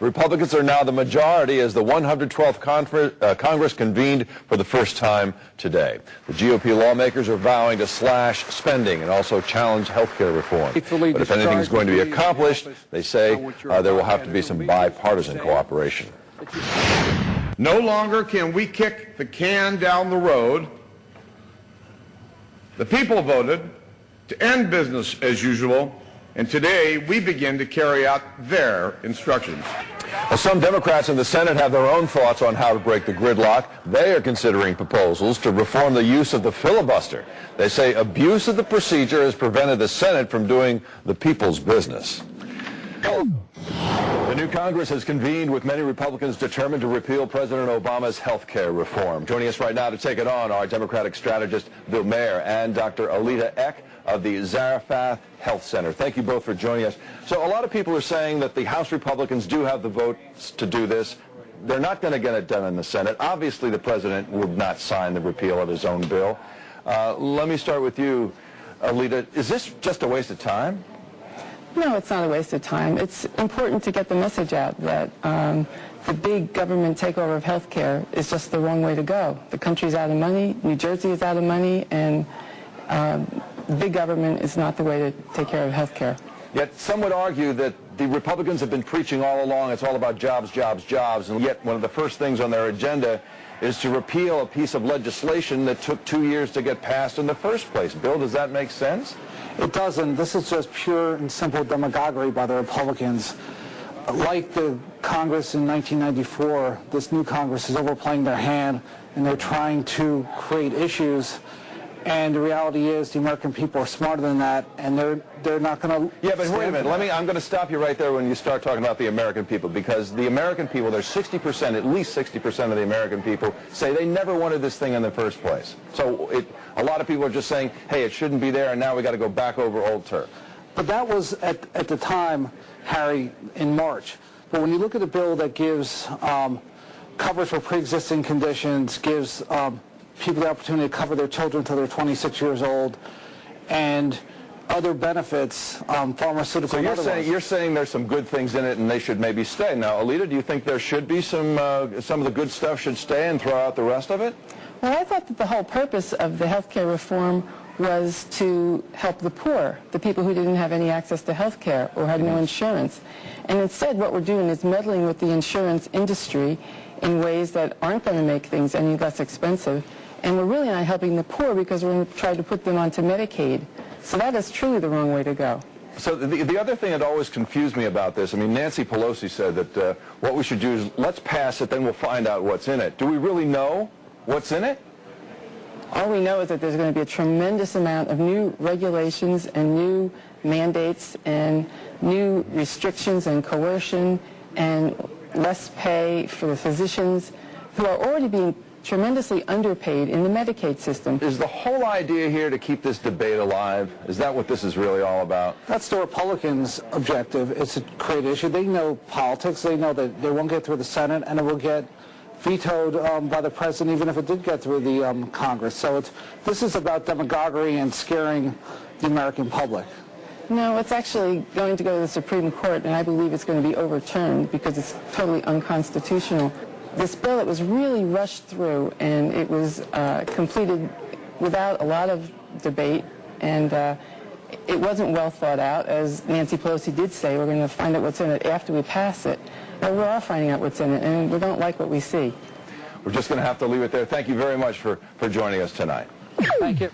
Republicans are now the majority as the 112th Congress convened for the first time today. The GOP lawmakers are vowing to slash spending and also challenge health care reform. But if anything is going to be accomplished, they say there will have to be some bipartisan cooperation. No longer can we kick the can down the road. The people voted to end business as usual, and today we begin to carry out their instructions. Well, some Democrats in the Senate have their own thoughts on how to break the gridlock. They are considering proposals to reform the use of the filibuster. They say abuse of the procedure has prevented the Senate from doing the people's business. The new Congress has convened with many Republicans determined to repeal President Obama's health care reform. Joining us right now to take it on are Democratic strategist Bill Mayer and Dr. Alieta Eck of the Zarephath Health Center. Thank you both for joining us. So a lot of people are saying that the House Republicans do have the votes to do this. They're not going to get it done in the Senate. Obviously, the president would not sign the repeal of his own bill. Let me start with you, Alieta. Is this just a waste of time? No, it's not a waste of time. It's important to get the message out that the big government takeover of health care is just the wrong way to go. The country's out of money, New Jersey is out of money, and big government is not the way to take care of health care. Yet some would argue that the Republicans have been preaching all along it's all about jobs, jobs, jobs, and yet one of the first things on their agenda is to repeal a piece of legislation that took 2 years to get passed in the first place. Bill, does that make sense? It doesn't. This is just pure and simple demagoguery by the Republicans. Like the Congress in 1994, this new Congress is overplaying their hand, and they're trying to create issues. And the reality is the American people are smarter than that, and they're not going to... Yeah, but wait a minute. I'm going to stop you right there when you start talking about the American people, because the American people, there's 60%, at least 60% of the American people say they never wanted this thing in the first place. So a lot of people are just saying, hey, it shouldn't be there, and now we got to go back over old turf. But that was at the time, Harry, in March. But when you look at a bill that gives coverage for pre-existing conditions, gives people the opportunity to cover their children until they're 26 years old, and other benefits, pharmaceutical. So you're saying there's some good things in it, and they should maybe stay. Now, Alieta, do you think there should be some of the good stuff should stay and throw out the rest of it? Well, I thought that the whole purpose of the health care reform was to help the poor, the people who didn't have any access to health care or had no insurance. And instead, what we're doing is meddling with the insurance industry in ways that aren't going to make things any less expensive. And we're really not helping the poor because we're going to try to put them onto Medicaid. So that is truly the wrong way to go. So the other thing that always confused me about this, I mean, Nancy Pelosi said that what we should do is let's pass it, then we'll find out what's in it. Do we really know what's in it? All we know is that there's going to be a tremendous amount of new regulations and new mandates and new restrictions and coercion and less pay for the physicians who are already being tremendously underpaid in the Medicaid system. Is the whole idea here to keep this debate alive? Is that what this is really all about? That's the Republicans' objective. It's to create an issue. They know politics. They know that they won't get through the Senate, and it will get vetoed by the president, even if it did get through the Congress. So this is about demagoguery and scaring the American public. No, it's actually going to go to the Supreme Court, and I believe it's going to be overturned because it's totally unconstitutional. This bill, it was really rushed through, and it was completed without a lot of debate, and it wasn't well thought out. As Nancy Pelosi did say, we're going to find out what's in it after we pass it. Well, we are finding out what's in it, and we don't like what we see. We're just going to have to leave it there. Thank you very much for joining us tonight. Thank you.